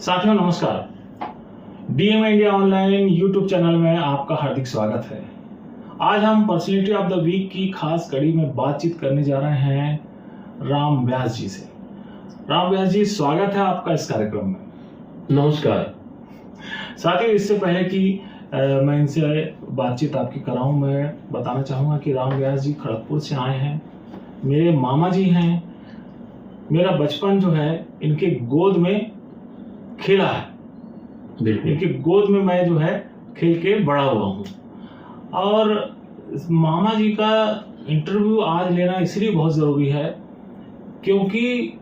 साथियों नमस्कार। DM India online YouTube channel में आपका हार्दिक स्वागत है। आज हम पर्सनैलिटी ऑफ द वीक की खास कड़ी में बातचीत करने जा रहे हैं राम व्यास जी से। राम व्यास जी, स्वागत है आपका इस कार्यक्रम में। नमस्कार साथियों, इससे पहले कि मैं इनसे बातचीत आपकी कराऊं, मैं बताना चाहूँगा कि राम व्यास जी खड़गपुर से आए हैं, मेरे मामा जी हैं। मेरा बचपन जो है इनके गोद में खेला है, इनकी गोद में मैं जो है खेल के बड़ा हुआ हूँ। और मामा जी का इंटरव्यू आज लेना इसलिए बहुत ज़रूरी है क्योंकि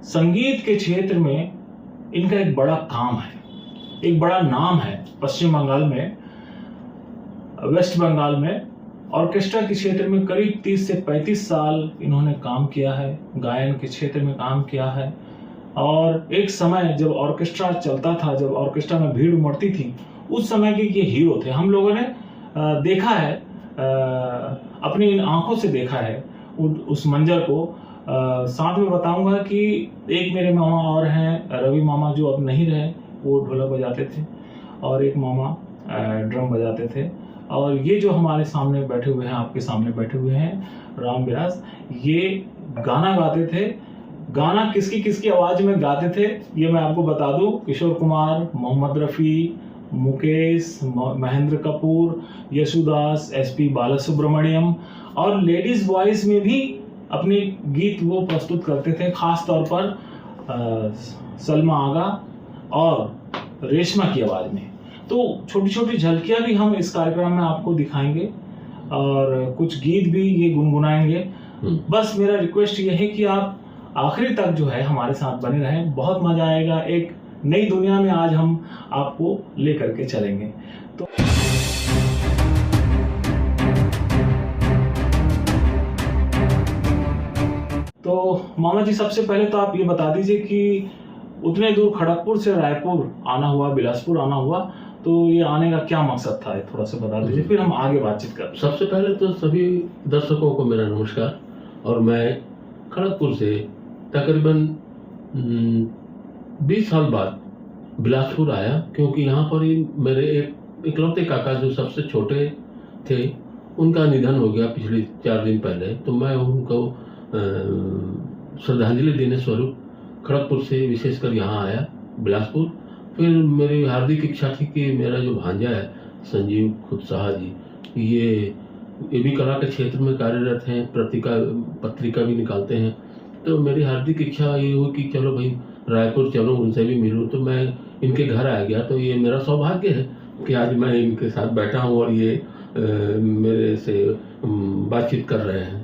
संगीत के क्षेत्र में इनका एक बड़ा काम है, एक बड़ा नाम है। पश्चिम बंगाल में, वेस्ट बंगाल में ऑर्केस्ट्रा के क्षेत्र में करीब 30 से 35 साल इन्होंने काम किया है, गायन के क्षेत्र में काम किया है। और एक समय जब ऑर्केस्ट्रा चलता था, जब ऑर्केस्ट्रा में भीड़ उमड़ती थी, उस समय के ये हीरो थे। हम लोगों ने देखा है, अपनी इन आंखों से देखा है उस मंजर को। साथ में बताऊंगा कि एक मेरे मामा और हैं, रवि मामा, जो अब नहीं रहे, वो ढोलक बजाते थे, और एक मामा ड्रम बजाते थे। और ये जो हमारे सामने बैठे हुए हैं, आपके सामने बैठे हुए हैं, राम व्यास, ये गाना गाते थे। गाना किसकी किसकी आवाज में गाते थे ये मैं आपको बता दूं। किशोर कुमार, मोहम्मद रफ़ी, मुकेश, महेंद्र कपूर, यशुदास, एसपी बालासुब्रमण्यम, और लेडीज वॉइस में भी अपने गीत वो प्रस्तुत करते थे। खास तौर पर सलमा आगा और रेशमा की आवाज में। तो छोटी छोटी झलकियां भी हम इस कार्यक्रम में आपको दिखाएंगे और कुछ गीत भी ये गुनगुनाएंगे। बस मेरा रिक्वेस्ट ये है कि आप आखिरी तक जो है हमारे साथ बने रहें, बहुत मजा आएगा। एक नई दुनिया में आज हम आपको लेकर के चलेंगे। तो मामा जी, सबसे पहले तो आप ये बता दीजिए कि उतने दूर खड़गपुर से रायपुर आना हुआ, बिलासपुर आना हुआ, तो ये आने का क्या मकसद था, थोड़ा सा बता दीजिए, फिर हम आगे बातचीत करें। सबसे पहले तो सभी दर्शकों को मेरा नमस्कार। और मैं खड़गपुर से तकरीबन 20 साल बाद बिलासपुर आया, क्योंकि यहाँ पर ही मेरे एक इकलौते काका जो सबसे छोटे थे, उनका निधन हो गया पिछले 4 दिन पहले। तो मैं उनको श्रद्धांजलि देने स्वरूप खड़गपुर से विशेषकर यहाँ आया बिलासपुर। फिर मेरी हार्दिक इच्छा थी कि मेरा जो भांजा है संजीव खुदसाहा जी, ये भी कला के क्षेत्र में कार्यरत हैं, पत्रिका भी निकालते हैं। तो मेरी हार्दिक इच्छा ये हुई कि चलो भाई रायपुर चलो, उनसे भी मिलूं। तो मैं इनके घर आ गया। तो ये मेरा सौभाग्य है कि आज मैं इनके साथ बैठा हूँ और ये मेरे से बातचीत कर रहे हैं।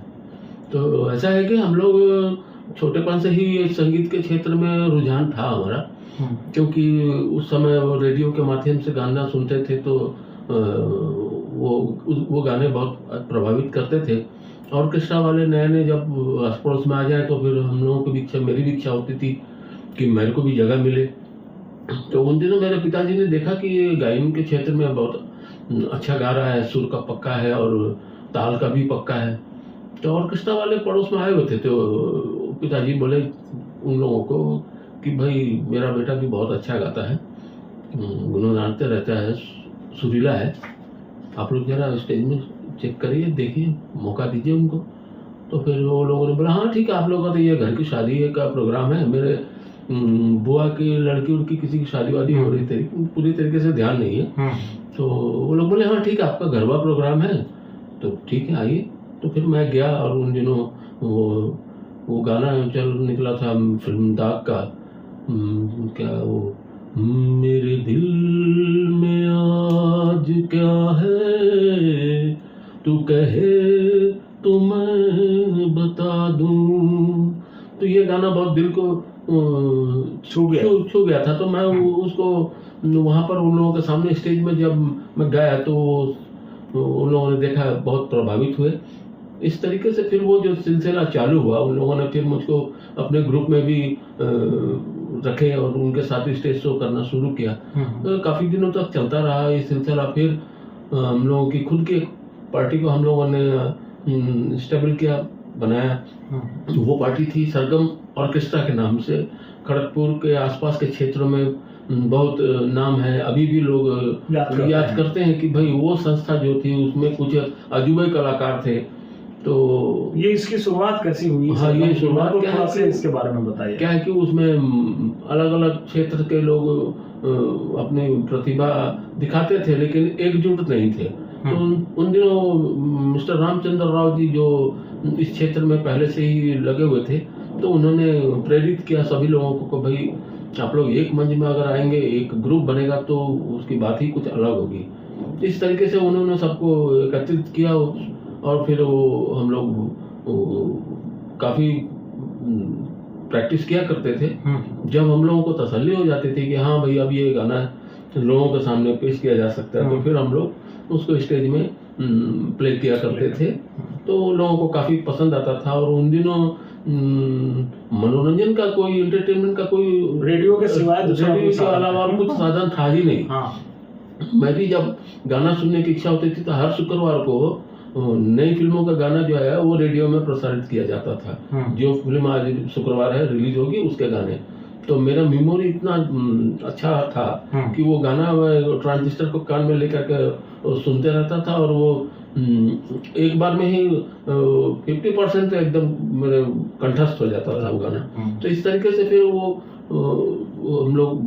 तो ऐसा है कि हम लोग छोटेपन से ही संगीत के क्षेत्र में रुझान था हमारा, क्योंकि उस समय वो रेडियो के माध्यम से गाना सुनते थे, तो वो गाने बहुत प्रभावित करते थे। ऑर्केस्ट्रा वाले नए नए जब आस पड़ोस में आ जाए तो फिर हम लोगों की भी इच्छा, मेरी भी इच्छा होती थी कि मेरे को भी जगह मिले। तो उन दिनों मेरे पिताजी ने देखा कि ये गायन के क्षेत्र में बहुत अच्छा गा रहा है, सुर का पक्का है और ताल का भी पक्का है। तो ऑर्केस्ट्रा वाले पड़ोस में आए हुए थे, तो पिताजी बोले उन लोगों को कि भाई मेरा बेटा भी बहुत अच्छा गाता है, गुनगुनाते रहता है, सुरीला है, आप लोग जरा स्टेज में चेक करिए, देखिए, मौका दीजिए उनको। तो फिर वो लोगों ने बोला हाँ ठीक है, आप लोगों का तो ये घर की शादी का प्रोग्राम है, मेरे बुआ की लड़की उनकी किसी की शादी वादी हो रही थी, पूरी तरीके से ध्यान नहीं है। तो वो लोग बोले हाँ ठीक है, आपका घरवा प्रोग्राम है तो ठीक है, आइए। तो फिर मैं गया और उन दिनों वो गाना चल निकला था फिल्म दाग का, क्या वो, मेरे दिल में आज क्या है तू कहे तो मैं बता दूं। तो ये गाना बहुत दिल को छू गया था। तो मैं उसको वहाँ पर उन लोगों के सामने स्टेज में जब मैं गाया तो उन लोगों ने देखा, बहुत प्रभावित हुए। इस तरीके से फिर वो जो सिलसिला चालू हुआ, उन लोगों ने फिर मुझको अपने ग्रुप में भी रखे और उनके साथ स्टेज शो करना शुरू किया। तो काफ़ी दिनों तक चलता रहा ये सिलसिला। फिर हम लोगों की खुद की पार्टी को हम लोगों ने स्टेबल किया, बनाया। वो पार्टी थी सरगम ऑर्केस्ट्रा के नाम से, खड़गपुर के आसपास के क्षेत्रों में बहुत नाम है। अभी भी लोग याद करते हैं कि भाई वो संस्था जो थी उसमें कुछ अजूबे कलाकार थे। तो ये इसकी शुरुआत कैसी हुई? हाँ, ये शुरुआत क्या है कि इसके बारे में बताइए। क्या है कि उसमें अलग अलग क्षेत्र के लोग अपनी प्रतिभा दिखाते थे लेकिन एकजुट नहीं थे। तो उन दिनों मिस्टर रामचंद्र राव जी जो इस क्षेत्र में पहले से ही लगे हुए थे, तो उन्होंने प्रेरित किया सभी लोगों को भाई आप लोग एक मंच में अगर आएंगे, एक ग्रुप बनेगा तो उसकी बात ही कुछ अलग होगी। इस तरीके से उन्होंने सबको एकत्रित किया और फिर वो हम लोग काफ़ी प्रैक्टिस किया करते थे। जब हम लोगों को तसल्ली हो जाती थी कि हाँ भाई अब ये गाना लोगों के सामने पेश किया जा सकता है, तो फिर हम लोग उसको स्टेज में प्ले किया करते थे। तो लोगों को काफ़ी पसंद आता था। और उन दिनों मनोरंजन का कोई, एंटरटेनमेंट का कोई रेडियो के सिवाय रेडियो के अलावा कुछ साधन था ही नहीं। मैं भी जब गाना सुनने की इच्छा होती थी तो हर शुक्रवार को नई फिल्मों का गाना जो है वो रेडियो में प्रसारित किया जाता था। जो फिल्म आज शुक्रवार है रिलीज होगी उसके गाने। तो मेरा मेमोरी इतना अच्छा था कि वो गाना ट्रांजिस्टर को कान में लेकर के सुनते रहता था और वो एक बार में ही 50% एकदम मेरे कंठस्थ हो जाता था वो गाना। तो इस तरीके से फिर वो हम लोग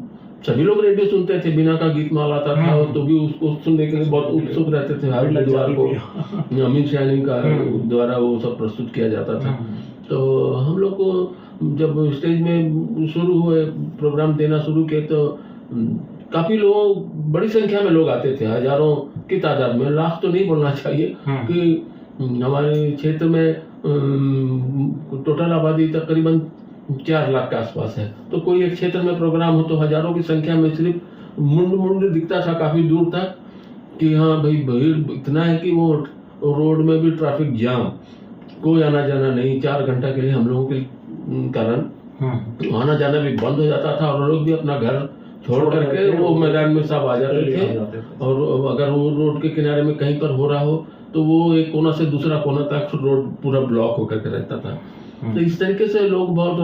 सभी लोग रेडियो सुनते थे। बिना का गीत माल आता था तो भी उसको सुनने के लिए बहुत उत्सुक रहते थे। हर बुधवार को अमीन सयानी का द्वारा वो सब प्रस्तुत किया जाता था। तो हम लोग को जब स्टेज में शुरू हुए प्रोग्राम देना शुरू किए तो काफी लोग, बड़ी संख्या में लोग आते थे, हजारों की तादाद में। लाख तो नहीं बोलना चाहिए कि हमारे क्षेत्र में टोटल आबादी तकरीबन 4 लाख के आसपास है। तो कोई एक क्षेत्र में प्रोग्राम हो तो हजारों की संख्या में सिर्फ मुंड दिखता था काफी दूर तक कि हाँ भाई भीड़ इतना है कि वो रोड में भी ट्रैफिक जाम, कोई आना जाना नहीं। 4 घंटा के लिए हम लोगों के कारण आना जाना भी बंद हो जाता था और लोग भी अपना घर छोड़ करके वो मैदान में सब आ जाते थे। और अगर वो रोड के किनारे में कहीं पर हो रहा हो तो वो एक कोना से दूसरा कोना तक रोड पूरा ब्लॉक होकर के रहता था। तो इस तरीके से लोग बहुत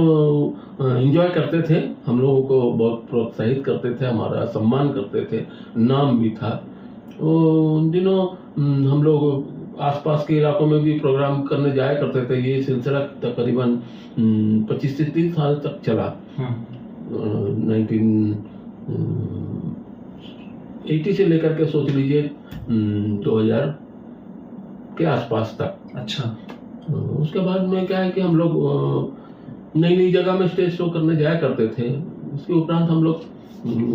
एंजॉय करते थे, हम लोगों को बहुत प्रोत्साहित करते थे, हमारा सम्मान करते थे, नाम भी था। उन दिनों हम लोग आसपास के इलाकों में भी प्रोग्राम करने जाया करते थे। ये सिलसिला तकरीबन 25 से 30 साल तक चला। 1980 से लेकर के सोच लीजिए 2000 के आसपास तक। अच्छा। उसके बाद में क्या है कि हम लोग नई नई जगह में स्टेज शो करने जाया करते थे। उसके उपरांत हम लोग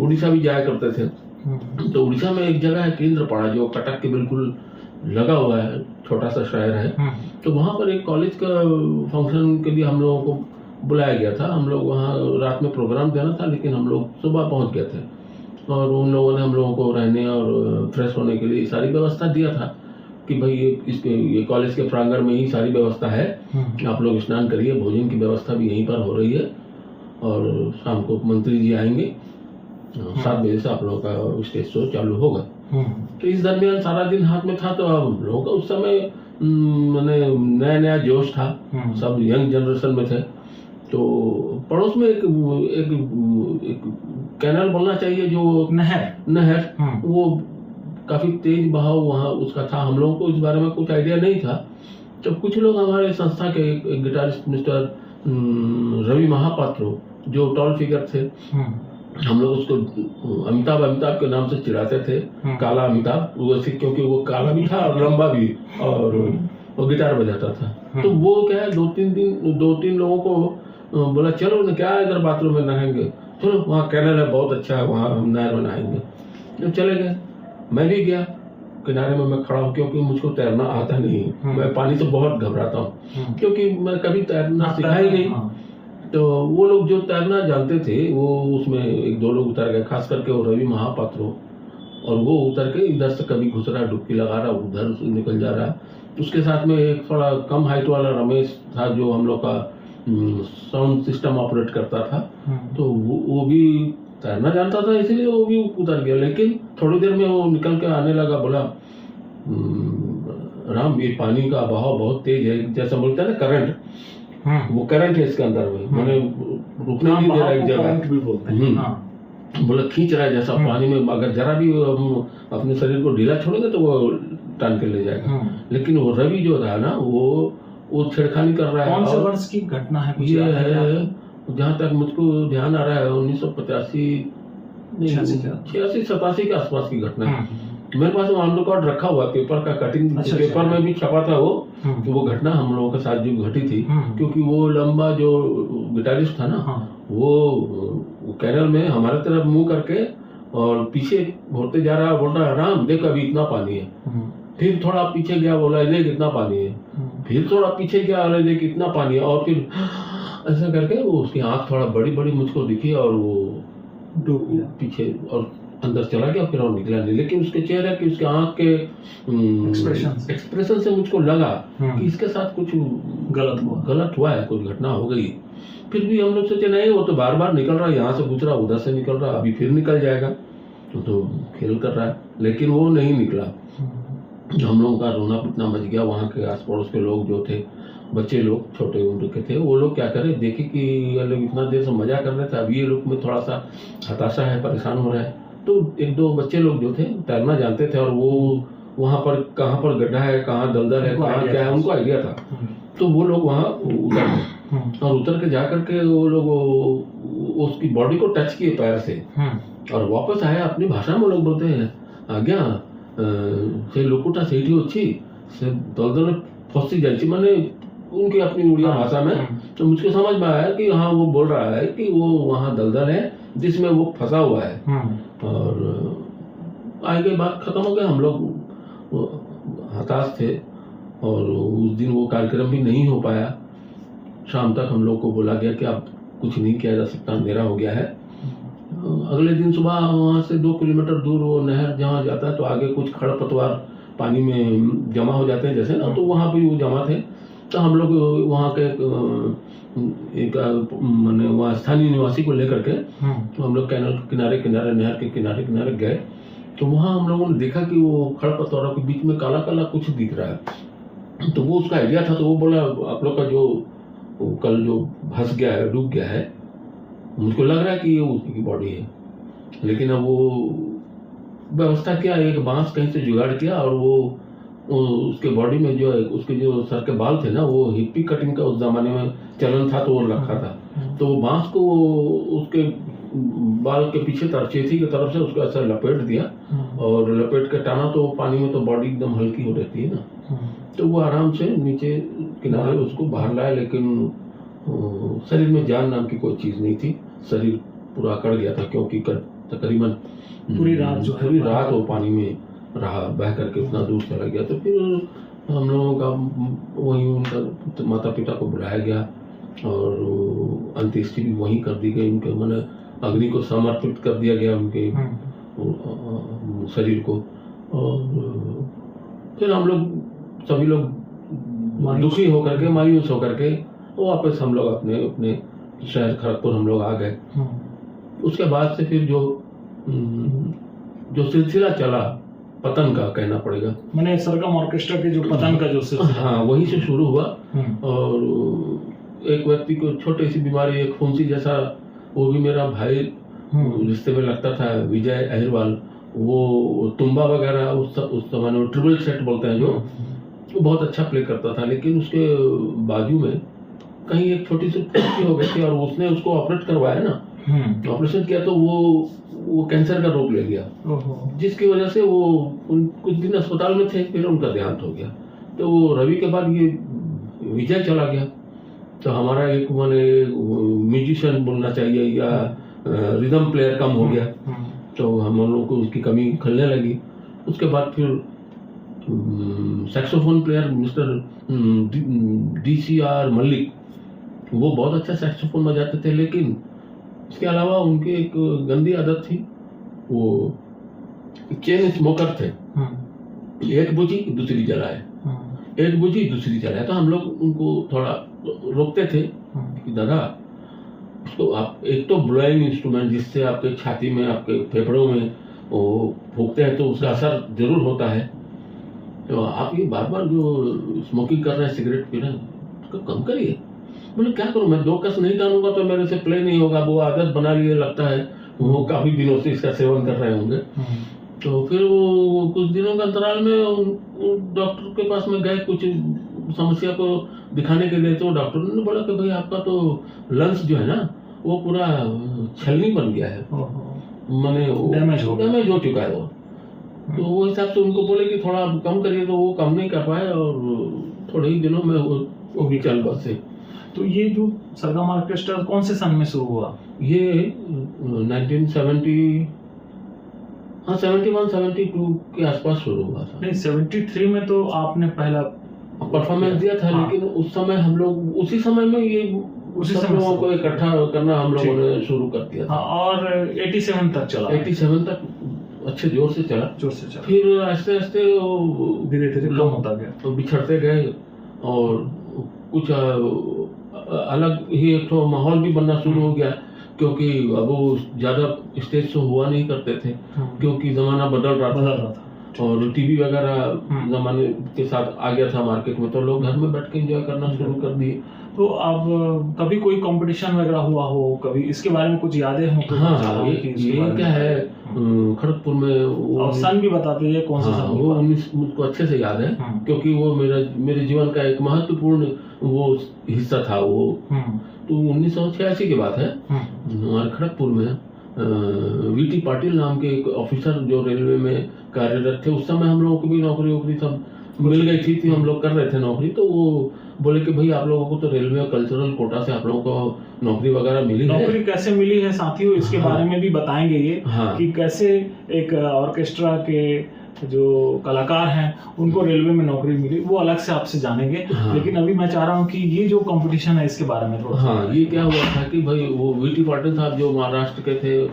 उड़ीसा भी जाया करते थे। तो उड़ीसा में एक जगह है केंद्रपाड़ा जो कटक के बिल्कुल लगा हुआ है, छोटा सा शहर है। तो वहाँ पर एक कॉलेज का फंक्शन के लिए हम लोगों को बुलाया गया था। हम लोग वहाँ रात में प्रोग्राम देना था लेकिन हम लोग सुबह पहुँच गए थे और उन लोगों ने हम लोगों को रहने और फ्रेश होने के लिए सारी व्यवस्था दिया था कि भाई ये कॉलेज के प्रांगण में ही सारी व्यवस्था है, आप लोग स्नान करिए, भोजन की व्यवस्था भी यहीं पर हो रही है और शाम को मंत्री जी आएंगे 7 बजे से आप लोगों का स्टेज शो चालू होगा। तो इस दरमियान सारा दिन हाथ में था। तो हम लोगों का उस समय मैंने नया नया जोश था, सब यंग जनरेशन में थे। तो पड़ोस में एक कैनाल बोलना चाहिए जो नहर वो काफी तेज बहाव वहाँ उसका था। हम लोगों को इस बारे में कुछ आइडिया नहीं था। तो कुछ लोग हमारे संस्था के एक गिटारिस्ट मिस्टर रवि महापात्र जो टॉल फिगर थे, हम लोग उसको अमिताभ के नाम से चिढ़ाते थे, काला अमिताभ, वैसे क्योंकि वो काला भी था और लंबा भी और वो गिटार बजाता था। तो वो क्या है 2-3 लोगों को बोला चलो न क्या इधर बाथरूम में नहाएंगे, चलो वहाँ कैनल है बहुत अच्छा है, वहाँ हम नहर में नहाएंगे। तो चले गए, मैं भी गया किनारे में। मैं खड़ा हूँ क्योंकि मुझको तैरना आता नहीं, मैं पानी से बहुत घबराता हूँ क्योंकि मैं कभी तैरना सीखा ही नहीं। तो वो लोग जो तैरना जानते थे वो उसमें 1-2 लोग उतर गए, खास करके वो रवि महापात्र, और वो उतर के इधर से कभी घुस रहा, डुबकी लगा रहा, उधर से निकल जा रहा। उसके साथ में एक थोड़ा कम हाइट वाला रमेश था जो हम लोग का साउंड सिस्टम ऑपरेट करता था। तो वो भी तैरना जानता था, इसलिए वो भी उतर गया। लेकिन थोड़ी देर में वो निकल के आने लगा, बोला राम ये पानी का बहाव बहुत तेज है, जैसा बोलता है ना करंट, वो करंट है इसके अंदर में, मैंने रुकने नहीं दे रहा एक जगह, करंट भी बोलते हैं। हाँ। बोला खींच रहा है जैसा पानी में, अगर जरा भी हम अपने शरीर को ढीला छोड़ेंगे तो वो टान के ले जाएगा। लेकिन वो रवि जो रहा ना, वो छेड़खानी कर रहा है। कौन से वर्ष की घटना है? ये है, जहाँ तक मुझको ध्यान आ रहा है 1985 86-87 के आसपास की घटना है। मेरे पास ऑन रिकॉर्ड रखा हुआ पेपर का कटिंग, पेपर में भी छपा था वो, तो वो घटना हम लोगों के साथ जो घटी थी, क्योंकि वो लंबा जो गिटारिस्ट था ना, वो कैनल में हमारे तरफ मुंह करके और पीछे होते जा रहा, बोल रहा राम देख अभी इतना पानी है। फिर थोड़ा पीछे गया, बोला देख इतना पानी है। फिर थोड़ा पीछे गया, अरे देख इतना पानी है। और फिर ऐसा करके वो उसकी आंख थोड़ा बड़ी बड़ी मुझको दिखी और वो डूब गया पीछे और अंदर चला गया, फिर और निकला नहीं। लेकिन उसके चेहरे की, उसके आंख के एक्सप्रेशन से मुझको लगा कि इसके साथ कुछ गलत हुआ है, कुछ घटना हो गई। फिर भी हम लोग सोचे नहीं, वो तो बार बार निकल रहा है, यहाँ से घुस रहा, उधर से निकल रहा, अभी फिर निकल जाएगा, तो खेल कर रहा है। लेकिन वो नहीं निकला। हम लोगों का रोना पिटना मच गया। वहाँ के आस पड़ोस के लोग जो थे, बच्चे लोग छोटे उम्र के थे, वो लोग क्या करे, देखे कि ये लोग इतना देर से मजा कर रहे थे, अभी ये लोग में थोड़ा सा हताशा है, परेशान हो रहा है। तो एक दो बच्चे लोग जो थे तैरना जानते थे, और वो वहाँ पर कहाँ पर गड्ढा है, कहाँ दलदल है, कहाँ क्या है, उनको आइडिया था। तो वो लोग वहाँ उतर गए, और उतर के जा करके वो लोग उसकी बॉडी को टच किए पैर से, और वापस आए। अपनी भाषा में लोग बोलते हैं आज्ञा से लोकुटा सेठी अच्छी से दलदल फंसी जाती, मैंने उनकी अपनी उड़िया भाषा में। तो मुझको समझ में आया कि हाँ, वो बोल रहा है कि वो वहाँ दलदल है जिसमें वो फंसा हुआ है। और आगे बात खत्म हो गया। हम लोग हताश थे, और उस दिन वो कार्यक्रम भी नहीं हो पाया। शाम तक हम लोग को बोला गया कि अब कुछ नहीं किया जा सकता, अंधेरा हो गया है। अगले दिन सुबह वहाँ से 2 किलोमीटर दूर वो नहर जहाँ जाता है, तो आगे कुछ खड़पतवार पानी में जमा हो जाते हैं जैसे ना, तो वहाँ भी वो जमा थे। तो हम लोग वहाँ के एक मैंने वहाँ स्थानीय निवासी को लेकर के तो हम लोग कैनल किनारे नहर के किनारे गए। तो वहाँ हम लोगों ने देखा कि वो खड़पतवारों के बीच में काला काला कुछ दिख रहा है। तो वो उसका आइडिया था। तो वो बोला आप लोग का जो कल जो फंस गया है, डूब गया है, मुझको लग रहा है कि ये उसकी बॉडी है। लेकिन अब वो व्यवस्था किया, एक बांस कहीं से जुगाड़ किया, और वो उसके बॉडी में जो है, उसके जो सर के बाल थे ना, वो हिप्पी कटिंग का उस जमाने में चलन था, तो वो रखा था। तो वो बांस को उसके बाल के पीछे तरचेथी की तरफ से उसको ऐसा लपेट दिया, और लपेट के टाना, तो पानी में तो बॉडी एकदम हल्की हो रहती है ना। तो वो आराम से नीचे किनारे उसको बाहर लाया। लेकिन शरीर में जान नाम की कोई चीज नहीं थी। शरीर पूरा अकड़ गया था, क्योंकि तकरीबन पूरी रात वो पानी में रहा, बह करके उतना दूर चला गया। तो फिर हम लोगों का वहीं उनका माता पिता को बुलाया गया, और अंत्येष्टि भी वहीं कर दी गई। उनके मैंने अग्नि को समर्पित कर दिया गया, उनके शरीर को। और फिर हम लोग सभी लोग दुखी होकर के, मायूस होकर के, वो वापस हम लोग अपने अपने शहर खड़गपुर हम लोग आ गए। उसके बाद से फिर जो सिलसिला चला पतन का, कहना पड़ेगा, मैंने सरगम ऑर्केस्ट्रा के जो पतन का जो सिलसिला, हाँ, वहीं से शुरू हुआ। और एक व्यक्ति को छोटी सी बीमारी, एक फुंसी जैसा, वो भी मेरा भाई रिश्ते में लगता था, विजय अहिरवाल। वो तुम्बा वगैरह उस समय में ट्रिपल सेट बोलते हैं, जो वो बहुत अच्छा प्ले करता था। लेकिन उसके बाजू में कहीं एक छोटी सी फुंसी हो गई थी, और उसने उसको ऑपरेट करवाया ना, ऑपरेशन किया, तो वो कैंसर का रोग ले लिया, जिसकी वजह से वो कुछ दिन अस्पताल में थे। फिर उनका देहांत हो गया। तो वो रवि के बाद ये विजय चला गया। तो हमारा एक माने म्यूजिशियन बोलना चाहिए, या रिदम प्लेयर कम हो गया। तो हम लोगों को उसकी कमी खलने लगी। उसके बाद फिर saxophone player mister DCR Mallick, वो बहुत अच्छा सैक्सोफोन बजाते थे। लेकिन इसके अलावा उनकी एक गंदी आदत थी, वो चेन स्मोकर थे। एक बुझी दूसरी जलाए, एक बुझी दूसरी जलाए। तो हम लोग उनको थोड़ा रोकते थे कि दादा, तो आप एक तो ब्लोइंग इंस्ट्रूमेंट जिससे आपके छाती में, आपके फेफड़ों में वो फूंकते हैं, तो उसका असर जरूर होता है। तो आप ये बार बार जो स्मोकिंग कर रहे हैं, सिगरेट पी रहे हैं, उसको कम करिए। बोले क्या करूं, मैं 2 कस नहीं टानूंगा तो मेरे से प्ले नहीं होगा। वो आदत बना लिए लगता है, वो काफी दिनों से इसका सेवन कर रहे होंगे। तो फिर वो कुछ दिनों के अंतराल में डॉक्टर के पास में गए कुछ समस्या को दिखाने के लिए। तो डॉक्टर ने बोला कि भाई आपका तो लंग्स जो है ना वो पूरा छलनी बन गया है, माने डैमेज हो चुका है वो। तो वो हिसाब से उनको बोले कि थोड़ा कम करिए, तो वो कम नहीं कर पाए और थोड़े ही दिनों में वो भी चल बसे। तो ये जो सरगम ऑर्केस्ट्रा कौन से सन में शुरू हुआ? ये 1970 हाँ 71-72 के आसपास शुरू हुआ था। नहीं, 73 में तो आपने पहला परफॉर्मेंस दिया था। हाँ। लेकिन उस समय हम लोग उसी समय में ये उसी सब समय लोगों को इकट्ठा करना हम लोगों ठीक। ने शुरू कर दिया था। हाँ, और 87 तक चला। 87 तक अच्छे जोर से चला। फिर आहिस्ते आहिस्ते धीरे धीरे कम होता गया, तो बिछड़ते गए और कुछ अलग ही एक तो माहौल भी बनना शुरू हो गया, क्योंकि अब वो ज्यादा स्टेज शो हुआ नहीं करते थे, क्योंकि जमाना बदल रहा था और टीवी वगैरह जमाने के साथ आ गया था मार्केट में। तो लोग घर में बैठ के एंजॉय करना शुरू कर दिए। तो अब कभी कोई कंपटीशन वगैरह हुआ हो, कभी इसके बारे में कुछ यादें हो तो हाँ, ये क्या है खड़गपुर में और सन भी बता दीजिए कौन सा सन? वो 19 मुझको अच्छे से याद है, क्योंकि वो मेरे जीवन का एक महत्वपूर्ण वो हिस्सा था वो। तो 1986 की बात है। हमारे खड़गपुर में वीटी पाटिल नाम के एक ऑफिसर जो रेलवे में कार्यरत थे, उस समय हम लोगों को भी नौकरी सब मिल गई थी, हम लोग कर रहे थे नौकरी। तो वो बोले कि भाई आप लोगों को तो रेलवे कल्चरल कोटा से आप लोगों को नौकरी वगैरह मिली है। नौकरी कैसे मिली है साथियों, इसके बारे में भी बताएंगे ये कि कैसे एक ऑर्केस्ट्रा के जो कलाकार हैं उनको रेलवे में नौकरी मिली, वो अलग से आपसे जानेंगे। लेकिन अभी मैं चाह रहा हूँ कि ये जो कंपटीशन है इसके बारे में थोड़ा ये क्या हुआ था कि भाई वो वीटी पाटिल साहब जो महाराष्ट्र के थे,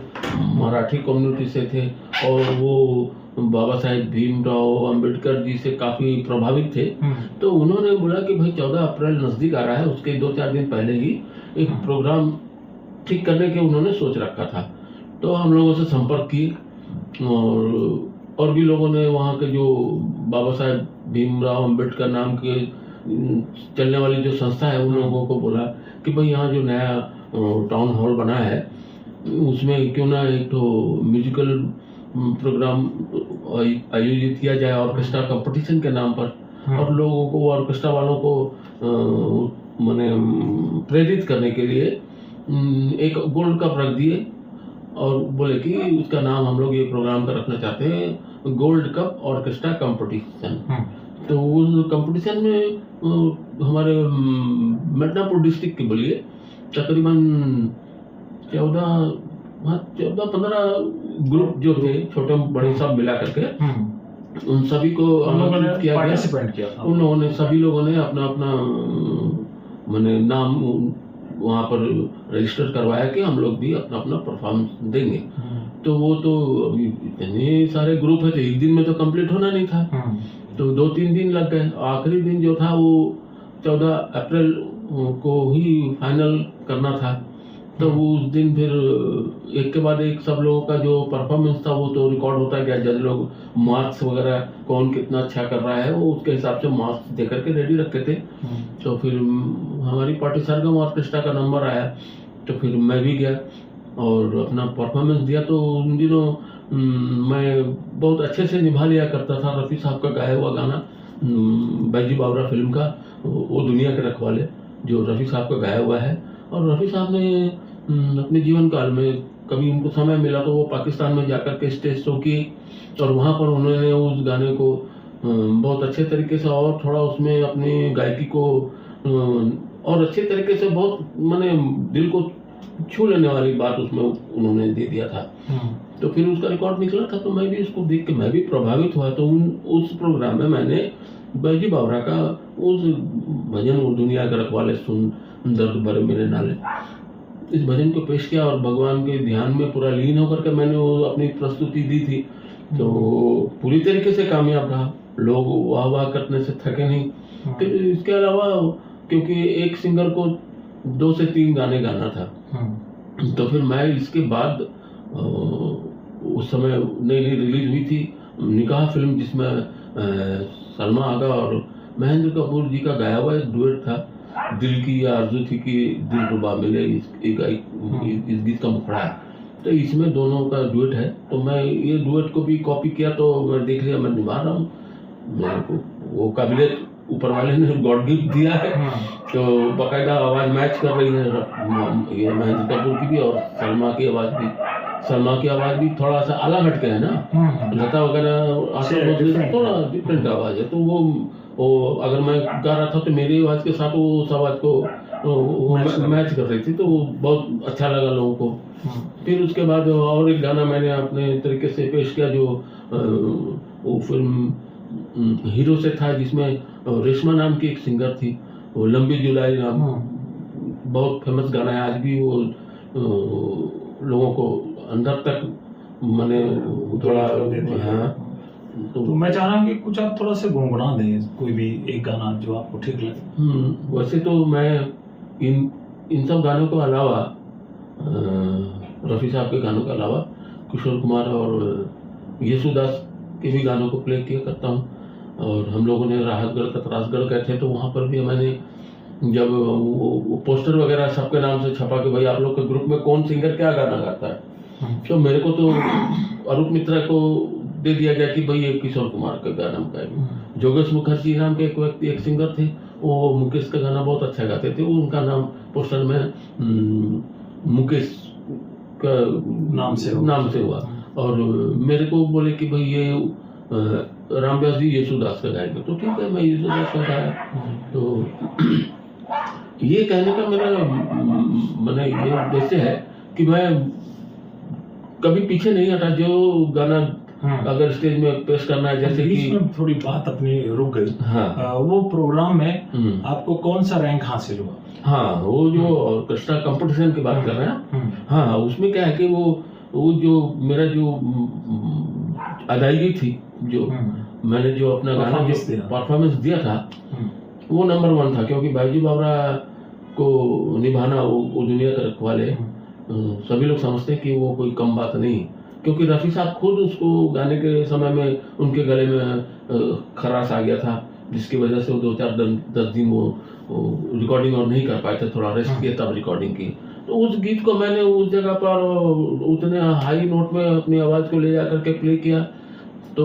मराठी कम्युनिटी से थे और वो बाबा साहेब भीमराव अंबेडकर जी से काफी प्रभावित थे। तो उन्होंने बोला कि भाई 14 अप्रैल नजदीक आ रहा है, उसके 2-4 दिन पहले ही एक प्रोग्राम ठीक करने के उन्होंने सोच रखा था। तो हम लोगों से संपर्क किए और भी लोगों ने वहाँ के जो बाबा साहेब भीमराव अंबेडकर नाम के चलने वाली जो संस्था है उन लोगों को बोला कि भाई यहाँ जो नया टाउन हॉल बना है उसमें क्यों ना एक तो म्यूजिकल प्रोग्राम आयोजित किया जाए ऑर्केस्ट्रा कंपटीशन के नाम पर, और लोगों को ऑर्केस्ट्रा वालों को माने प्रेरित करने के लिए एक गोल्ड कप रख दिए और बोले कि उसका नाम हम लोग ये प्रोग्राम का रखना चाहते हैं गोल्ड कप ऑर्केस्ट्रा कंपटीशन। तो उस कंपटीशन में हमारे मिदनापुर डिस्ट्रिक्ट के बोलिए तकरीबन 14-15 ग्रुप जो थे छोटे बड़े सब मिला करके उन सभी को आमंत्रित किया गया। उन लोगों ने सभी लोगों ने अपना अपना माने नाम वहाँ पर रजिस्टर करवाया कि हम लोग भी अपना अपना परफॉर्मेंस देंगे। तो वो तो अभी इतने सारे ग्रुप है तो एक दिन में तो कंप्लीट होना नहीं था, तो 2-3 दिन लग गए। आखिरी दिन जो था वो 14 अप्रैल को ही फाइनल करना था। तो वो उस दिन फिर एक के बाद एक सब लोगों का जो परफॉर्मेंस था वो तो रिकॉर्ड होता गया। जज लोग मार्क्स वगैरह कौन कितना अच्छा कर रहा है वो उसके हिसाब से मार्क्स दे करके रेडी रखते थे। तो फिर हमारी पार्टी सरगम ऑर्केस्ट्रा का नंबर आया, तो फिर मैं भी गया और अपना परफॉर्मेंस दिया। तो उन दिनों मैं बहुत अच्छे से निभा लिया करता था रफ़ी साहब का गाया हुआ गाना बैजी बावरा फिल्म का वो दुनिया के रखवाले, जो रफ़ी साहब का गाया हुआ है। और रफ़ी साहब ने अपने जीवन काल में कभी उनको समय मिला तो वो पाकिस्तान में जाकर के स्टेज शो किए और वहाँ पर उन्होंने उस गाने को बहुत अच्छे तरीके से और थोड़ा उसमें अपनी गायकी को और अच्छे तरीके से बहुत माने दिल को छू लेने वाली बात उसमें उन्होंने दे दिया था। तो फिर उसका रिकॉर्ड निकला था तो मैं भी उसको देख के मैं भी प्रभावित हुआ। तो उस प्रोग्राम में मैंने बैजी बावरा का उस भजन वो दुनिया के रखवाले सुन दर्द भरे मेरे नाले, इस भजन को पेश किया और भगवान के ध्यान में पूरा लीन होकर के मैंने वो अपनी प्रस्तुति दी थी। तो पूरी तरीके से कामयाब रहा, लोग वाह वाह करने से थके नहीं। फिर इसके अलावा क्योंकि एक सिंगर को 2 से 3 गाने गाना था, तो फिर मैं इसके बाद उस समय नई रिलीज हुई थी निकाह फिल्म जिसमें सलमा आगा और महेंद्र कपूर जी का गाया हुआ एक डुएट था दिल की आरज़ू थी कि दिल रुबा मिले, इस गीत का मुखड़ा है। तो इसमें दोनों का डुएट है, तो मैं ये डुएट को भी कॉपी किया, तो मैं देख लिया मैं निभा रहा हूँ, मेरे को वो काबिलियत ऊपर वाले ने गॉड गिफ्ट दिया है। तो बाकायदा आवाज़ मैच कर रही है ये महेंद्र कपूर की भी और सलमा की आवाज़ भी। सलमा की आवाज़ भी थोड़ा सा अलग हटके है ना, लता वगैरह थोड़ा डिफरेंट आवाज़ है, तो वो अगर मैं गा रहा था तो मेरी आवाज़ के साथ वो उस आवाज़ को मैच कर रही थी, तो वो बहुत अच्छा लगा लोगों को। फिर उसके बाद और एक गाना मैंने अपने तरीके से पेश किया, जो वो फिल्म हीरो से था, जिसमें रेशमा नाम की एक सिंगर थी, वो लंबी जुलाई नाम, बहुत फेमस गाना है आज भी, वो लोगों को अंदर तक मैंने थोड़ा हाँ। तो मैं चाह रहा हूँ कि कुछ आप थोड़ा सा गुनगुना दें, कोई भी एक गाना जो आपको ठीक लगे। वैसे तो मैं इन सब गानों के अलावा, रफ़ी साहब के गानों के अलावा किशोर कुमार और येसुदास के भी गानों को प्ले किया करता हूँ। और हम लोगों ने राहतगढ़ कतरासगढ़ गए थे, तो वहाँ पर भी मैंने जब वो पोस्टर वगैरह सबके नाम से छपा कि भाई आप लोग के ग्रुप में कौन सिंगर क्या गाना गाता है, तो मेरे को तो अरूप मित्रा को दे दिया गया कि भाई ये किशोर कुमार का गाना गाएंगे। जोगेश मुखर्जी नाम के एक व्यक्ति, एक सिंगर थे, वो मुकेश का गाना बहुत अच्छा गाते थे, वो उनका नाम पोस्टर में मुकेश का नाम से हुआ। और मेरे को बोले कि भाई ये रामव्यास जी येसुदास का गाएंगे, तो ठीक है मैं येसुदास का गाया। तो ये कहने का मेरा मैंने ये वैसे है कि मैं कभी पीछे नहीं हटा, जो गाना अगर स्टेज में पेश करना है, जैसे कि थोड़ी बात अपनी रुक गई। हाँ। वो प्रोग्राम में आपको कौन सा रैंक हासिल हुआ? हाँ, वो जो ऑर्केस्ट्रा कंपटीशन की बात कर रहे हैं, हाँ, उसमें क्या है कि वो जो मेरा जो अदायगी थी, जो मैंने जो अपना गाना जो परफॉर्मेंस दिया था, वो नंबर 1 था, क्योंकि बैजू बावरा को निभाना वो दुनिया के रखवाले, सभी लोग समझते हैं कि वो कोई कम बात नहीं, क्योंकि रफ़ी साहब खुद उसको गाने के समय में उनके गले में खराश आ गया था, जिसकी वजह से वो 2-4-10 दिन वो रिकॉर्डिंग और नहीं कर पाए थे, थोड़ा रेस्ट किया तब रिकॉर्डिंग की। तो उस गीत को मैंने उस जगह पर उतने हाई नोट में अपनी आवाज़ को ले जाकर के प्ले किया, तो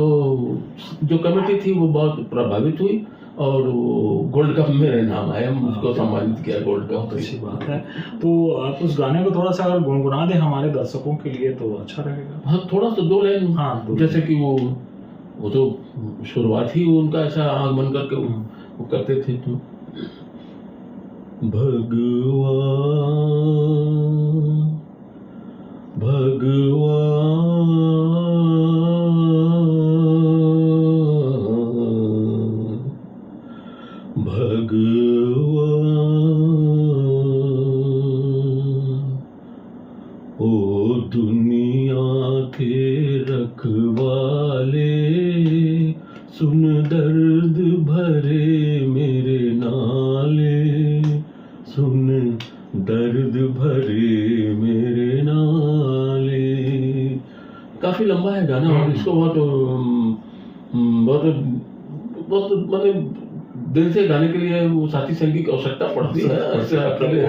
जो कमेटी थी वो बहुत प्रभावित हुई और गोल्ड कप मेरे नाम आया, मुझको सम्मानित किया गोल्ड कप। अच्छी बात है। तो आप उस गाने को थोड़ा सा अगर गुनगुना दें हमारे दर्शकों के लिए तो अच्छा रहेगा। हाँ, थोड़ा सा 2 लाइन। हाँ, जैसे कि वो तो शुरुआत ही उनका ऐसा आगमन करके वो करते थे, तो ओ दुनिया के रखवाले, सुन दर्द भरे मेरे नाले, सुन दर्द भरे मेरे नाले। काफी लंबा है गाना और इसको बहुत मतलब दिल से गाने के लिए वो साथी संगी की आवश्यकता पड़ती है, ऐसे अकेले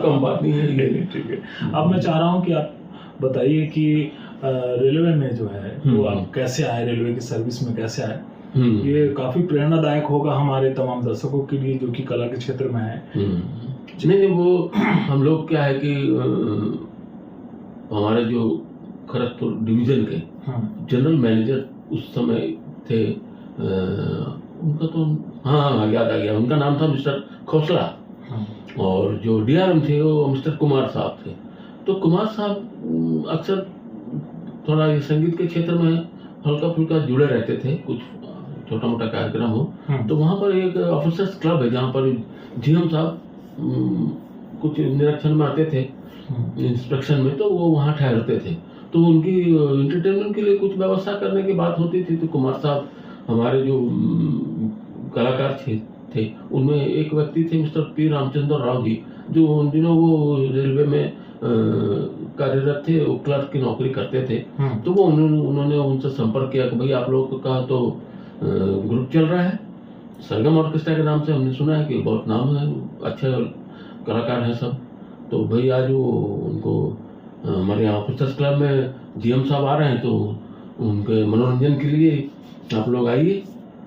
कम बात नहीं है। ठीक है। अब मैं चाह रहा हूँ कि आप बताइए कि रेलवे में जो है वो आप कैसे आए, रेलवे की सर्विस में कैसे आए? ये काफी प्रेरणादायक होगा हमारे तमाम दर्शकों के लिए जो कि कला के क्षेत्र में है। नहीं, वो हम लोग क्या है कि हमारे जो खड़गपुर डिवीजन के जनरल मैनेजर उस समय थे, उनका तो हाँ याद आ गया, उनका नाम था मिस्टर खोसला, और जो डीआरएम थे वो मिस्टर कुमार साहब थे। तो कुमार साहब अक्सर थोड़ा ये संगीत के क्षेत्र में हल्का फुल्का जुड़े रहते थे, कुछ छोटा मोटा कार्यक्रम हो तो वहाँ पर एक ऑफिसर्स क्लब है जहाँ पर जीएम साहब कुछ निरीक्षण में आते थे, इंस्पेक्शन में, तो वो वहाँ ठहरते थे। तो उनकी एंटरटेनमेंट के लिए कुछ व्यवस्था करने की बात होती थी, तो कुमार साहब हमारे जो कलाकार थे उनमें एक व्यक्ति थे मिस्टर पी रामचंद्र राव जी, जो उन दिनों वो रेलवे में कार्यरत थे, वो क्लर्क की नौकरी करते थे। तो वो उन्होंने उनसे संपर्क किया कि भाई आप लोगों का तो ग्रुप चल रहा है, सरगम ऑर्केस्ट्रा के नाम से हमने सुना है कि बहुत नाम है, अच्छे कलाकार हैं सब। तो भाई आज वो उनको हमारे यहाँ ऑफिसर्स क्लब में जीएम साहब आ रहे हैं, तो उनके मनोरंजन के लिए आप लोग आइए,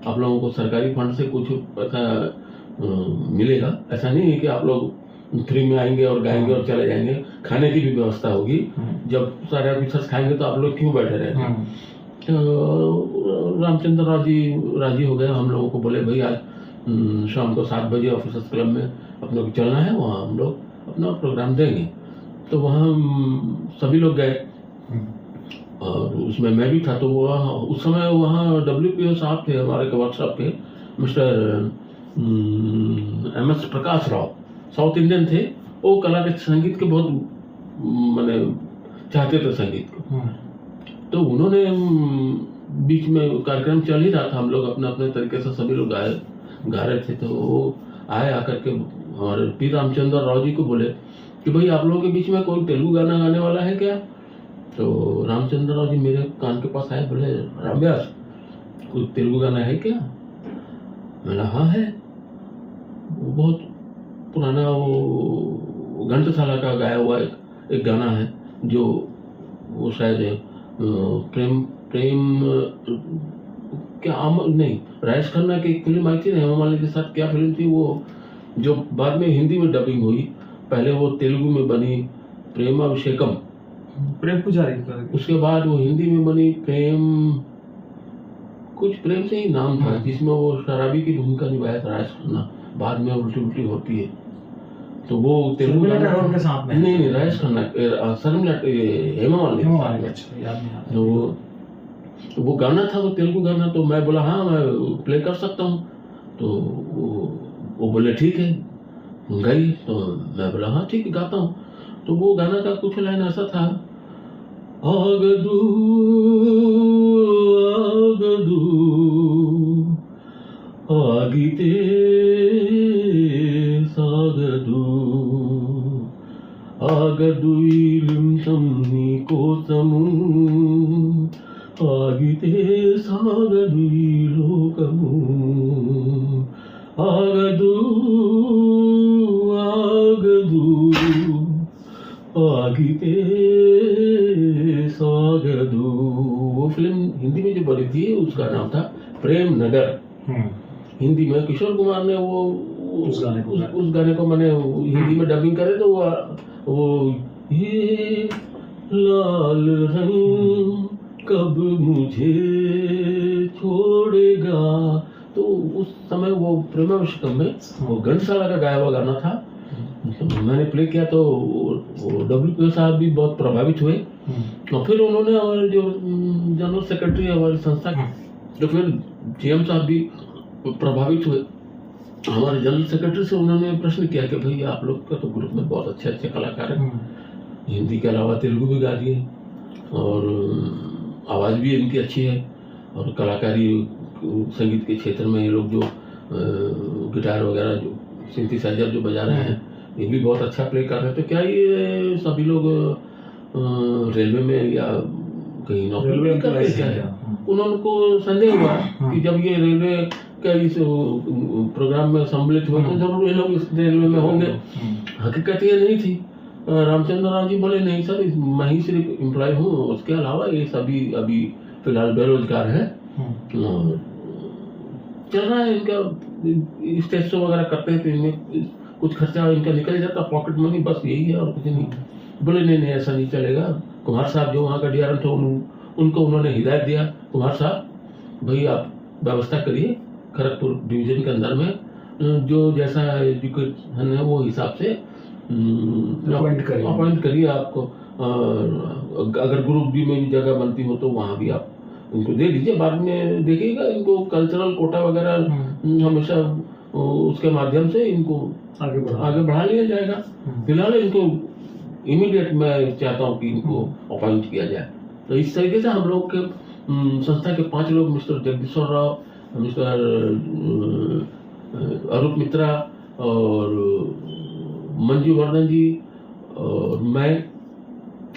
आप लोगों को सरकारी फंड से कुछ पैसा मिलेगा। ऐसा नहीं है कि आप लोग फ्री में आएंगे और गाएंगे और चले जाएंगे, खाने की भी व्यवस्था होगी। जब सारे ऑफिसर्स खाएंगे तो आप लोग क्यों बैठे रहेंगे। तो रामचंद्र राव जी राजी हो गए, हम लोगों को बोले भाई आज शाम को 7 बजे ऑफिसर्स क्लब में अपने को चलना है, वहाँ हम लोग अपना प्रोग्राम देंगे। तो वहाँ सभी लोग गए और उसमें मैं भी था। तो वहाँ उस समय वहाँ WPO साहब थे हमारे के वर्कशॉप के, mister MS Prakash Rao, south Indian थे। वो कला के संगीत के बहुत माने चाहते थे संगीत को। तो उन्होंने बीच में कार्यक्रम चल ही रहा था, हम लोग अपने अपने तरीके से सभी लोग गा रहे थे। तो वो आए आकर के हमारे पी रामचंद्र राव जी को बोले कि भाई आप लोगों के बीच में कोई तेलुगु गाना गाने वाला है क्या। तो रामचंद्र राव जी मेरे कान के पास आए, बोले राम व्यास कोई तेलुगु गाना है क्या। मैंने हाँ है, वो बहुत पुराना वो घंटसाला का गाया हुआ एक गाना है, जो वो शायद प्रेम क्या नहीं, राजेश खन्ना की एक फिल्म आई थी ना हेमा मालिनी के साथ, क्या फिल्म थी वो, जो बाद में हिंदी में डबिंग हुई, पहले वो तेलुगु में बनी प्रेमाभिषेकम, प्रेम पुजारी। उसके बाद वो हिंदी में बनी कुछ प्रेम से ही नाम था, जिसमें वो शराबी की भूमिका निभाया था राजेश खन्ना, बाद में उल्टी होती है। तो वो तेलुगु के साथ में नहीं राजेश खन्ना, हेमा मालिनी। तो वो गाना था, वो तेलुगु गाना। तो मैं बोला हाँ मैं प्ले कर सकता हूँ। तो वो बोले ठीक है गाइए। तो मैं बोला हाँ ठीक है गाता हूँ। तो वो गाना का कुछ लाइन ऐसा था, आगदू आगदू आगिते सागदू ఆగదు ఈ నిమిషం నీ కోసము ఆగితే సాగదు ఈ లోకము ఆగదు ఆగదు आगिते सागदू। वो फिल्म हिंदी में जो बनी थी उसका नाम था प्रेम नगर। हिंदी में किशोर कुमार ने वो उस गाने को मैंने हिंदी में डबिंग करे। तो वो ये लाल रंग कब मुझे छोड़ेगा। तो उस समय वो प्रेमाभिषेकम में वो घंटसाला का गाया हुआ गाना था। तो मैंने प्ले किया तो WPO साहब भी बहुत प्रभावित हुए। और फिर उन्होंने हमारे जो जनरल सेक्रेटरी हमारी संस्था के, तो फिर GM साहब भी प्रभावित हुए। हमारे जनरल सेक्रेटरी से उन्होंने प्रश्न किया कि भाई आप लोग का तो ग्रुप में बहुत अच्छे अच्छे कलाकार हैं, हिंदी के अलावा तेलुगु भी गा दिए और आवाज़ भी इनकी अच्छी है, और कलाकारी संगीत के क्षेत्र में ये लोग जो गिटार वगैरह जो सिंथेसाइजर जो बजा रहे हैं ये भी बहुत अच्छा प्ले कर रहे हैं। तो क्या ये सभी लोग रेलवे में या कहीं नौकरी करते हैं? उनको संदेह हुआ कि जब ये रेलवे का इस प्रोग्राम में सम्मिलित हुए तो जरूर ये लोग इस रेलवे में होंगे। हकीकत ये नहीं थी। रामचंद्र राव जी बोले नहीं सर, मैं ही सिर्फ एम्प्लॉय हूँ, उसके अलावा ये सभी अभी फिलहाल बेरोजगार है। चल रहा है इनका, स्टेज शो वगैरह करते हैं तो इनमें कुछ खर्चा इनका निकल जाता, पॉकेट मनी, बस यही है और कुछ नहीं। बोले नहीं ऐसा नहीं चलेगा। कुमार साहब जो वहाँ का DRM थे उनको उन्होंने हिदायत दिया, कुमार साहब भाई आप व्यवस्था करिए खड़गपुर डिवीजन के अंदर में जो जैसा एजुकेशन है वो हिसाब से अपॉइंट करिए। आपको अगर ग्रुप B में भी जगह बनती हो तो वहाँ भी आप उनको दे दीजिए, बाद में देखिएगा। इनको कल्चरल कोटा वगैरह हमेशा उसके माध्यम से इनको आगे बढ़ा लिया जाएगा। फिलहाल इनको इमीडिएट मैं चाहता हूँ कि इनको अपॉइंट किया जाए। तो इस तरीके से हम लोग के संस्था के 5 लोग, मिस्टर जगदीश्वर राव, मिस्टर अरूप मित्रा और मंजू वर्धन जी और मैं,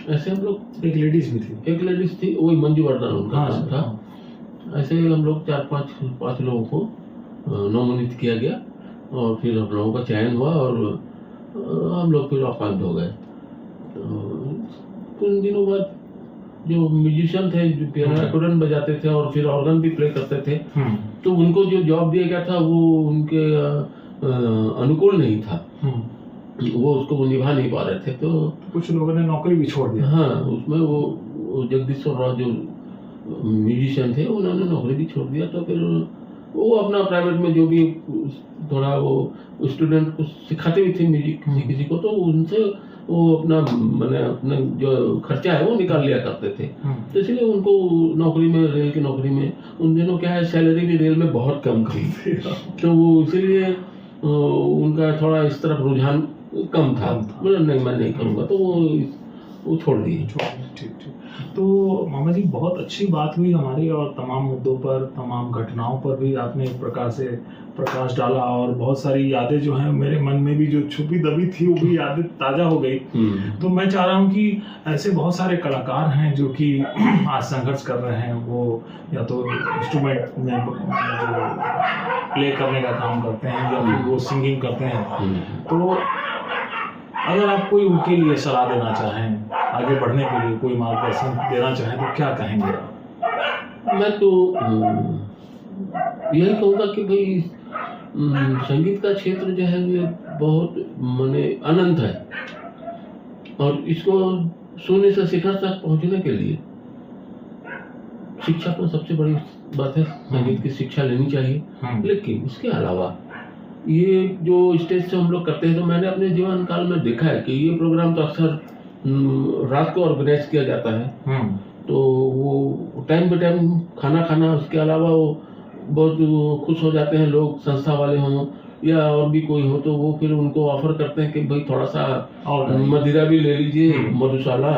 ऐसे हम लोग, एक लेडीज थी वही मंजू वर्धन उनका नाम था। ऐसे हम लोग 4-5 लोगों को नोमिनेट किया गया और फिर हम लोगों का चयन हुआ और हम लोग फिर अपॉइंट हो गए। तो कुछ दिनों बाद जो म्यूजिशियन थे, जो पियानो एक्कॉर्डियन बजाते थे और फिर ऑर्गन भी प्ले करते थे, तो उनको जो जॉब दिया गया था वो उनके अनुकूल नहीं था, वो उसको निभा नहीं पा रहे थे। तो कुछ लोगों ने नौकरी भी छोड़ दिया। हाँ, उसमें वो जगदीश्वर राव जो म्यूजिशियन थे उन्होंने नौकरी भी छोड़ दिया। तो फिर वो अपना प्राइवेट में जो भी थोड़ा वो स्टूडेंट को सिखाते भी थे म्यूजिक किसी को, तो उनसे वो अपना मैंने अपना जो खर्चा है वो निकाल लिया करते थे। तो इसलिए उनको नौकरी में, रेल की नौकरी में, उन दिनों क्या है सैलरी भी रेल में बहुत कम थी, तो वो इसीलिए उनका थोड़ा इस तरफ रुझान कम था। नहीं, मैं नहीं करूँगा, तो वो छोड़ दिए। ठीक। तो मामा जी बहुत अच्छी बात हुई हमारी, और तमाम मुद्दों पर, तमाम घटनाओं पर भी आपने एक प्रकार से प्रकाश डाला, और बहुत सारी यादें जो हैं मेरे मन में भी जो छुपी दबी थी वो भी यादें ताज़ा हो गई। तो मैं चाह रहा हूँ कि ऐसे बहुत सारे कलाकार हैं जो कि आज संघर्ष कर रहे हैं, वो या तो इंस्ट्रूमेंट में प्ले करने का काम करते हैं या फिर वो सिंगिंग करते हैं। तो अगर आप कोई उनके लिए सलाह देना चाहें, आगे बढ़ने के लिए कोई मार्गदर्शन देना चाहें, तो क्या कहेंगे आप? मैं तो यही कहूँगा कि भाई संगीत का क्षेत्र जो है ये बहुत माने अनंत है, और इसको शून्य से शिखर तक पहुँचने के लिए शिक्षा तो सबसे बड़ी बात है। संगीत की शिक्षा लेनी चाहिए, लेकिन इसके अलावा ये जो स्टेज से हम लोग करते हैं, तो मैंने अपने जीवन काल में देखा है कि ये प्रोग्राम तो अक्सर रात को ऑर्गेनाइज किया जाता है। तो वो टाइम पे टाइम खाना खाना, उसके अलावा वो बहुत खुश हो जाते हैं लोग, संस्था वाले हों या और भी कोई हो, तो वो फिर उनको ऑफर करते हैं कि भाई थोड़ा सा मदिरा भी ले लीजिए, मधुशाला।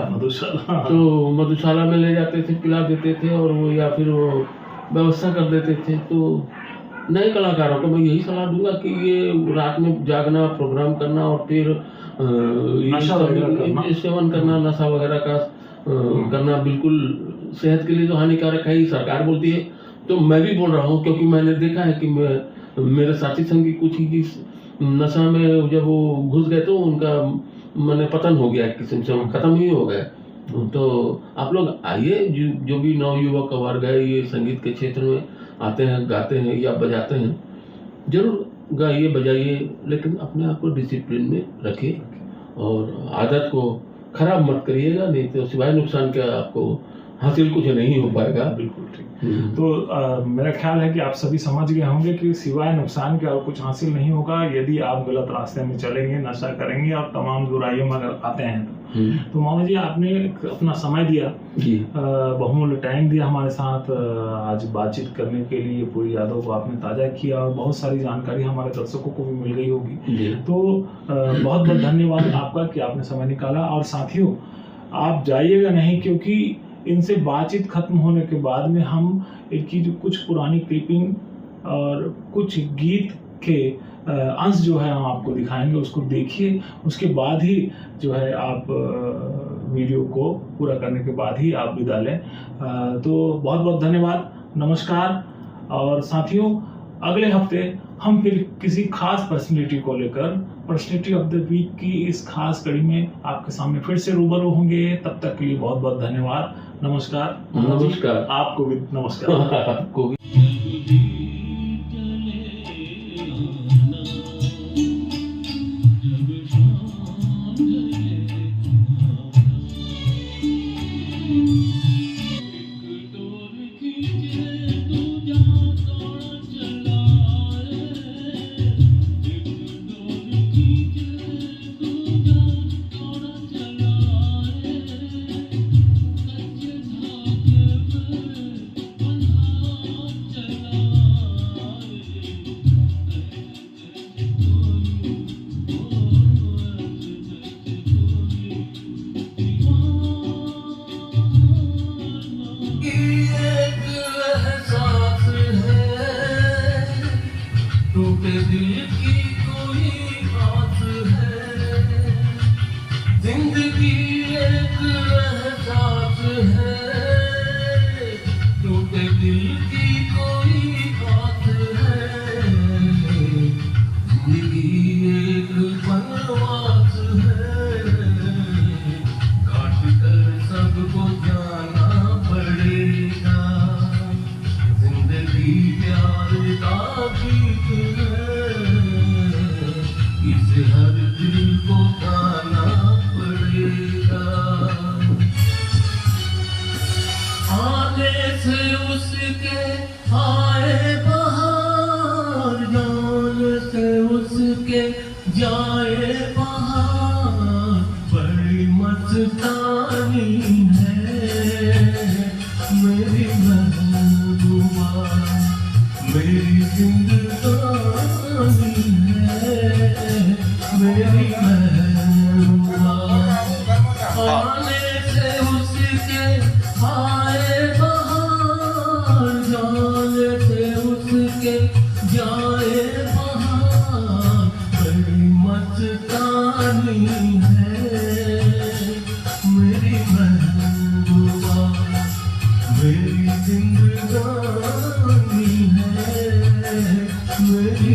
तो मधुशाला में ले जाते थे, पिला देते थे, और वो या फिर वो व्यवस्था कर देते थे। तो नए कलाकारों को मैं यही सलाह दूंगा कि ये रात में जागना, प्रोग्राम करना और फिर सेवन करना, नशा वगैरह का करना बिल्कुल सेहत के लिए तो हानिकारक है ही, सरकार बोलती है। तो मैं भी बोल रहा हूँ, क्योंकि मैंने देखा है कि मेरे साथी संगी कुछ ही नशा में जब वो घुस गए तो उनका मैंने पतन हो गया, किस्म से खत्म ही हो गया। तो आप लोग आइए, जो भी नवयुवक वर्ग है ये संगीत के क्षेत्र में आते हैं, गाते हैं या बजाते हैं, जरूर गाइए बजाइए, लेकिन अपने आप को डिसिप्लिन में रखिए और आदत को खराब मत करिएगा, नहीं तो सिवाय नुकसान के आपको हासिल कुछ नहीं हो पाएगा। बिल्कुल ठीक। तो मेरा ख्याल है कि आप सभी समझ गए होंगे कि सिवाय नुकसान के और कुछ हासिल नहीं होगा यदि आप गलत रास्ते में चलेंगे, नशा करेंगे और तमाम बुराइयों में अगर आते हैं तो मामा जी आपने अपना समय दिया, बहुमूल्य टाइम दिया हमारे साथ आज बातचीत करने के लिए, पूरी यादों को आपने ताज़ा किया और बहुत सारी जानकारी हमारे दर्शकों को भी मिल गई होगी। तो बहुत बहुत धन्यवाद आपका कि आपने समय निकाला। और साथियों, आप जाइएगा नहीं, क्योंकि इनसे बातचीत खत्म होने के बाद में हम इनकी जो कुछ पुरानी क्लिपिंग और कुछ गीत के अंश जो है हम आपको दिखाएंगे, उसको देखिए। उसके बाद ही जो है आप वीडियो को पूरा करने के बाद ही आप विदा लें। तो बहुत बहुत धन्यवाद, नमस्कार। और साथियों, अगले हफ्ते हम फिर किसी खास पर्सनैलिटी को लेकर पर्सनैलिटी ऑफ द वीक की इस खास कड़ी में आपके सामने फिर से रूबरू होंगे। तब तक के लिए बहुत बहुत धन्यवाद, नमस्कार। नमस्कार। आपको भी नमस्कार। आपको भी। दिल की कोई बात है। यही प्यार का गीत है, इसे हर दिल को गाना पड़ेगा। आने से उसके आए बहार, जाने से उसके जाए बहार, बड़ी मस्तानी है मेरी महबूबा, मेरी जिंदगानी है मेरी महबूबा। आने से उसके आए बहार, जाने से उसके जाए बहार, बड़ी मस्तानी है मेरी महबूबा, मेरी जिंदगानी है मेरी